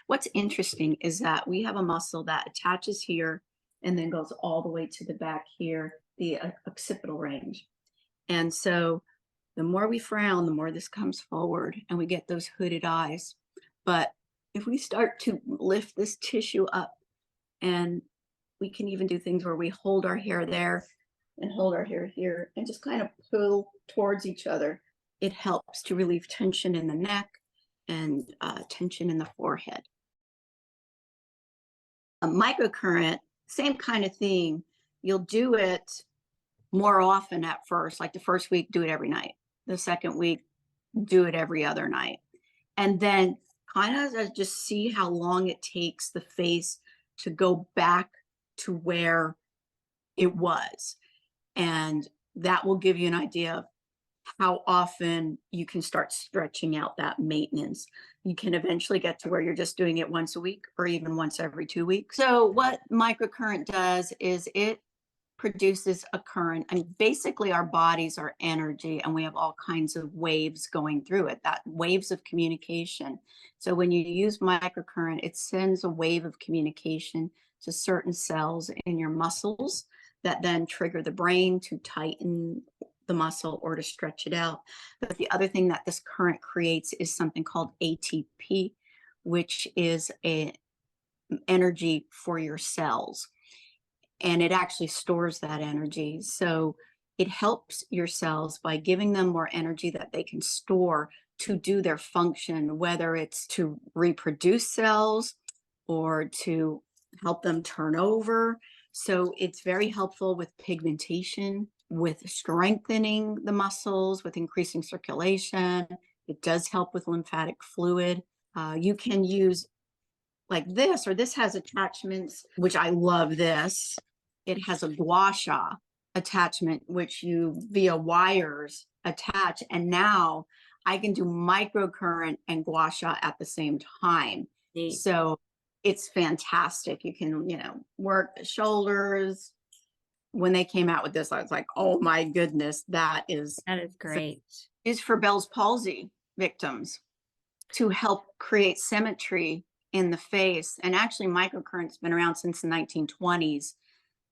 What's interesting is that we have a muscle that attaches here and then goes all the way to the back here, the occipital range. And so the more we frown, the more this comes forward and we get those hooded eyes. But if we start to lift this tissue up, and we can even do things where we hold our hair there and hold our hair here and just kind of pull towards each other, it helps to relieve tension in the neck and tension in the forehead. A microcurrent, same kind of thing. You'll do it more often at first, like the first week, do it every night. The second week, do it every other night. And then kind of just see how long it takes the face to go back to where it was. And that will give you an idea of how often you can start stretching out that maintenance. You can eventually get to where you're just doing it once a week or even once every 2 weeks. So what microcurrent does is it produces a current. I mean, basically our bodies are energy and we have all kinds of waves going through it, that waves of communication. So when you use microcurrent, it sends a wave of communication to certain cells in your muscles that then trigger the brain to tighten the muscle or to stretch it out. But the other thing that this current creates is something called ATP, which is a energy for your cells. And it actually stores that energy. So it helps your cells by giving them more energy that they can store to do their function, whether it's to reproduce cells or to help them turn over. So it's very helpful with pigmentation, with strengthening the muscles, with increasing circulation. It does help with lymphatic fluid. You can use like this, or this has attachments, which I love this. It has a gua sha attachment, which you via wires attach. And now I can do microcurrent and gua sha at the same time. Neat. So it's fantastic. You can, work the shoulders. When they came out with this, I was like, oh my goodness, that is great. It's for Bell's palsy victims to help create symmetry in the face. And actually microcurrent's been around since the 1920s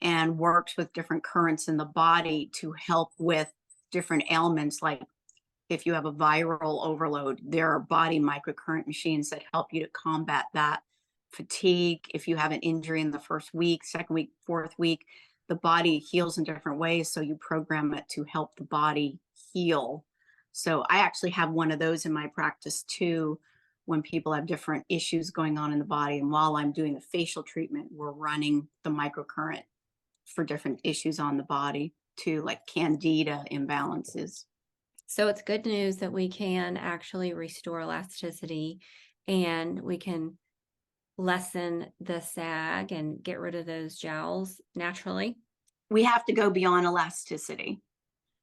and works with different currents in the body to help with different ailments. Like if you have a viral overload, there are body microcurrent machines that help you to combat that. Fatigue, if you have an injury in the first week, second week, fourth week, the body heals in different ways. So you program it to help the body heal. So I actually have one of those in my practice too, when people have different issues going on in the body. And while I'm doing the facial treatment, we're running the microcurrent for different issues on the body too, like candida imbalances. So it's good news that we can actually restore elasticity and we can lessen the sag and get rid of those jowls naturally. We have to go beyond elasticity.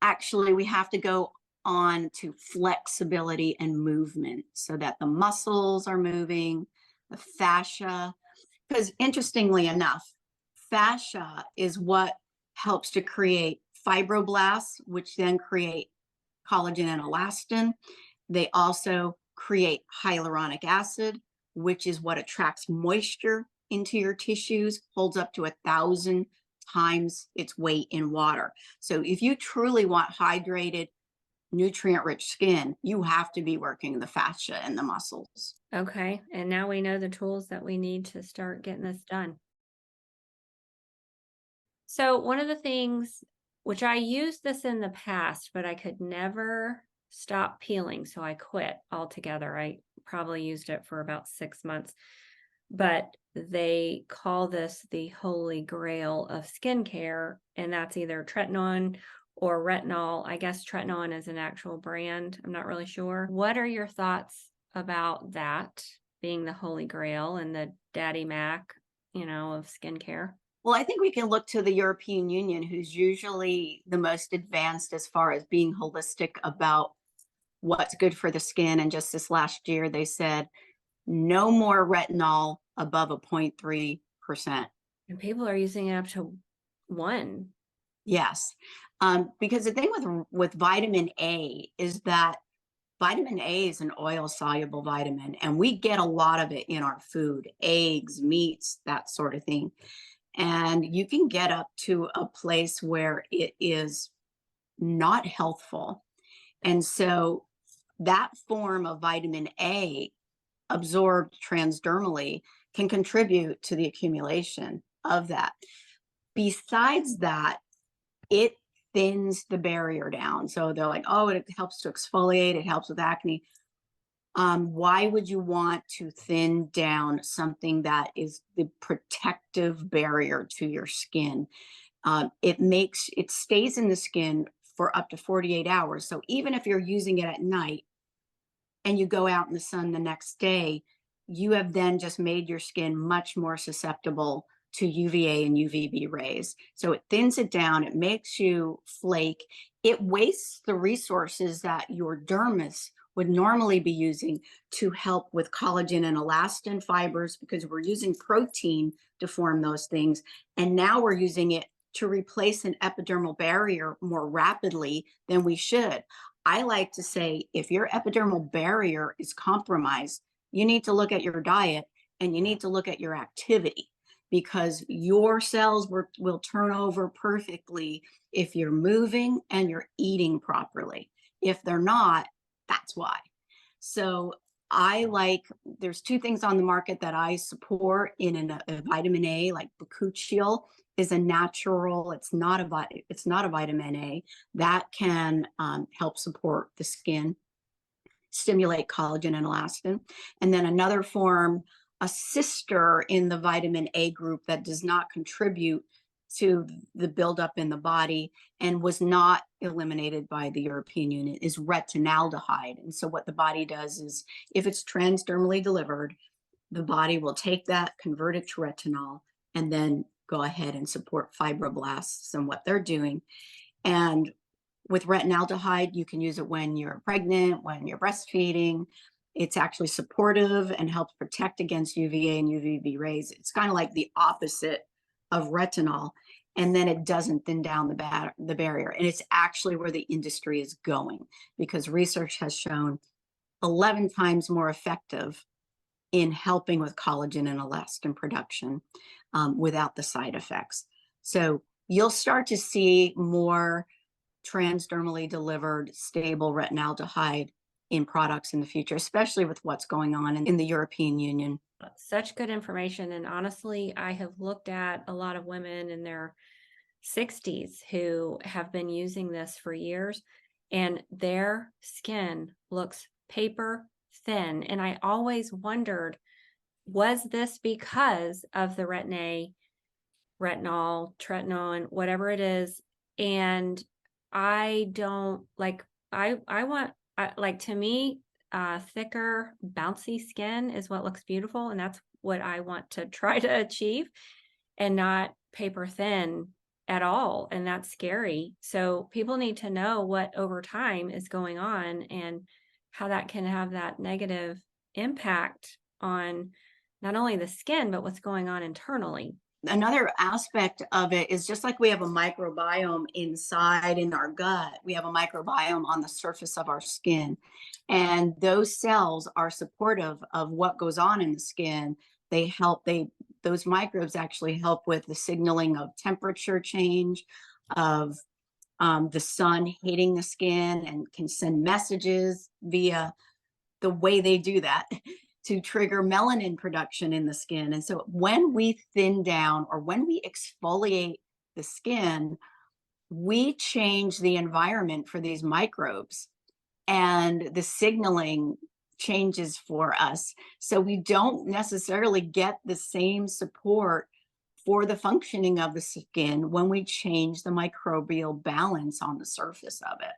Actually, we have to go on to flexibility and movement so that the muscles are moving, the fascia, because interestingly enough, fascia is what helps to create fibroblasts, which then create collagen and elastin. They also create hyaluronic acid, which is what attracts moisture into your tissues, holds up to 1,000 times its weight in water. So if you truly want hydrated, nutrient-rich skin, you have to be working the fascia and the muscles. Okay, and now we know the tools that we need to start getting this done. So one of the things, which I used this in the past, but I could never stop peeling, so I quit altogether. I probably used it for about 6 months, but they call this the holy grail of skincare, and that's either tretinoin or retinol. I guess tretinoin is an actual brand. I'm not really sure. What are your thoughts about that being the holy grail and the daddy Mac, of skincare? Well, I think we can look to the European Union, who's usually the most advanced as far as being holistic about what's good for the skin. And just this last year, they said no more retinol above a 0.3%. And people are using it up to 1. Yes. Because the thing with vitamin A is that Vitamin A is an oil soluble vitamin, and we get a lot of it in our food, eggs, meats, that sort of thing. And you can get up to a place where it is not healthful. And so that form of vitamin A absorbed transdermally can contribute to the accumulation of that. Besides that, it thins the barrier down. So they're like, oh, it helps to exfoliate, it helps with acne. Why would you want to thin down something that is the protective barrier to your skin? It stays in the skin for up to 48 hours. So even if you're using it at night and you go out in the sun the next day, you have then just made your skin much more susceptible to UVA and UVB rays. So it thins it down, it makes you flake, it wastes the resources that your dermis would normally be using to help with collagen and elastin fibers, because we're using protein to form those things. And now we're using it to replace an epidermal barrier more rapidly than we should. I like to say, if your epidermal barrier is compromised, you need to look at your diet and you need to look at your activity, because your cells will turn over perfectly if you're moving and you're eating properly. If they're not, that's why. So there's two things on the market that I support in a vitamin A, like bakuchiol is a natural, it's not a vitamin A that can help support the skin, stimulate collagen and elastin. And then another form, a sister in the vitamin A group that does not contribute to the buildup in the body and was not eliminated by the European Union, is retinaldehyde. And so what the body does is, if it's transdermally delivered, the body will take that, convert it to retinol, and then go ahead and support fibroblasts and what they're doing. And with retinaldehyde, you can use it when you're pregnant, when you're breastfeeding. It's actually supportive and helps protect against UVA and UVB rays. It's kind of like the opposite of retinol. And then it doesn't thin down the barrier. And it's actually where the industry is going, because research has shown 11 times more effective in helping with collagen and elastin production without the side effects. So you'll start to see more transdermally delivered stable retinaldehyde in products in the future, especially with what's going on in the European Union. Such good information. And honestly, I have looked at a lot of women in their 60s who have been using this for years, and their skin looks paper thin. And I always wondered, was this because of the retin-A, retinol, tretinoin, whatever it is? And I don't like, I want, like, to me, thicker, bouncy skin is what looks beautiful. And that's what I want to try to achieve, and not paper thin at all. And that's scary. So people need to know what over time is going on and how that can have that negative impact on not only the skin, but what's going on internally. Another aspect of it is, just like we have a microbiome inside in our gut, we have a microbiome on the surface of our skin. And those cells are supportive of what goes on in the skin. Those microbes actually help with the signaling of temperature change, of the sun hitting the skin, and can send messages via the way they do that to trigger melanin production in the skin. And so when we thin down or when we exfoliate the skin, we change the environment for these microbes, and the signaling changes for us. So we don't necessarily get the same support for the functioning of the skin when we change the microbial balance on the surface of it.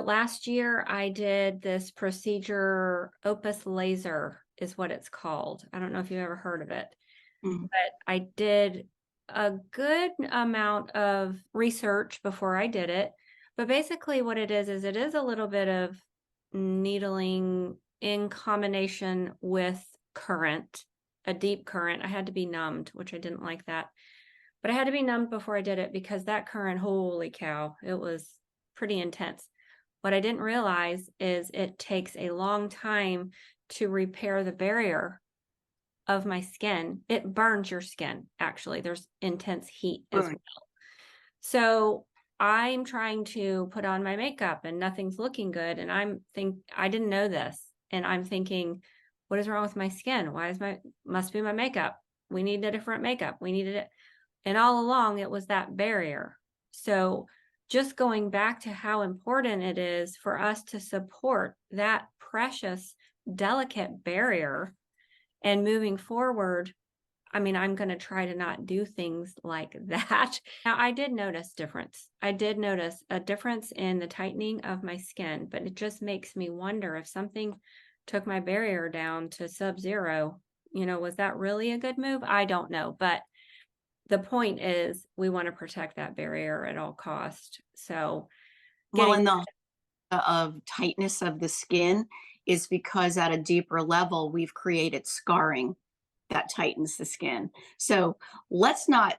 Last year, I did this procedure, Opus laser is what it's called. I don't know if you've ever heard of it, Mhm. but I did a good amount of research before I did it. But basically what it is it is a little bit of needling in combination with current, a deep current. I had to be numbed, which I didn't like that. But I had to be numbed before I did it, because that current, holy cow, it was pretty intense. What I didn't realize is it takes a long time to repair the barrier of my skin. It burns your skin, actually. There's intense heat as Right. well. So I'm trying to put on my makeup and nothing's looking good. And I didn't know this. And I'm thinking, what is wrong with my skin? Must be my makeup. We need a different makeup. We needed it. And all along it was that barrier. So just going back to how important it is for us to support that precious, delicate barrier and moving forward. I mean, I'm going to try to not do things like that. Now, I did notice difference. I did notice a difference in the tightening of my skin, but it just makes me wonder if something took my barrier down to sub-zero, was that really a good move? I don't know. But the point is we want to protect that barrier at all cost. So Well, getting, and the of tightness of the skin is because at a deeper level, we've created scarring that tightens the skin. So let's not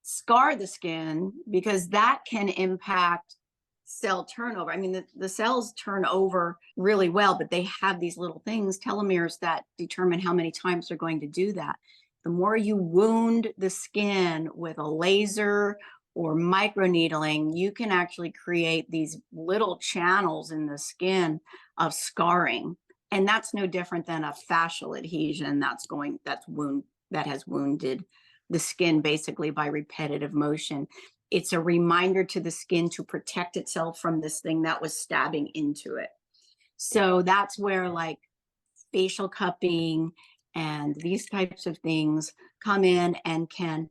scar the skin because that can impact cell turnover. I mean, the cells turn over really well, but they have these little things, telomeres, that determine how many times they're going to do that. The more you wound the skin with a laser or microneedling, you can actually create these little channels in the skin of scarring. And that's no different than a fascial adhesion that has wounded the skin basically by repetitive motion. It's a reminder to the skin to protect itself from this thing that was stabbing into it. So that's where like facial cupping and these types of things come in and can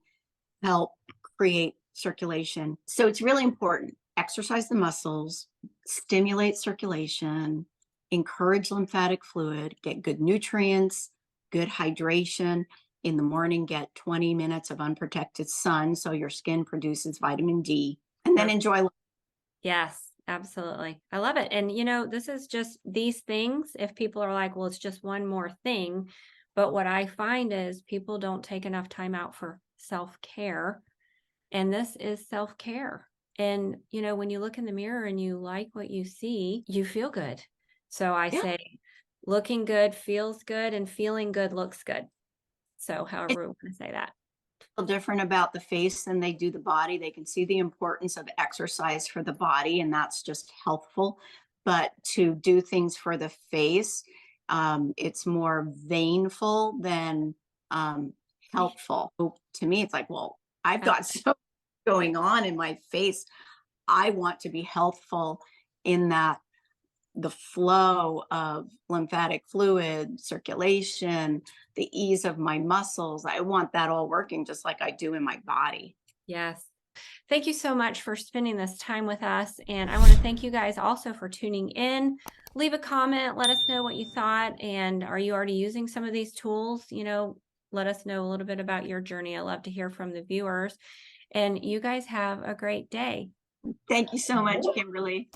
help create circulation. So it's really important. Exercise the muscles, stimulate circulation, encourage lymphatic fluid, get good nutrients, good hydration. In the morning, get 20 minutes of unprotected sun so your skin produces vitamin D, and then enjoy life. yes, absolutely. I love it. And, this is just these things. If people are like, well, it's just one more thing. But what I find is people don't take enough time out for self-care. And this is self-care. And, when you look in the mirror and you like what you see, you feel good. So I Yeah. say, looking good feels good and feeling good looks good. So It's however we want to say that. a little different about the face than they do the body. They can see the importance of exercise for the body, and that's just healthful. But to do things for the face, it's more vaneful than helpful. So to me, it's like, well, I've got so going on in my face. I want to be healthful in that the flow of lymphatic fluid, circulation, the ease of my muscles. I want that all working just like I do in my body. Yes. Thank you so much for spending this time with us. And I want to thank you guys also for tuning in. Leave a comment. Let us know what you thought. And are you already using some of these tools? Let us know a little bit about your journey. I love to hear from the viewers. And you guys have a great day. Thank you so much, Kimberly.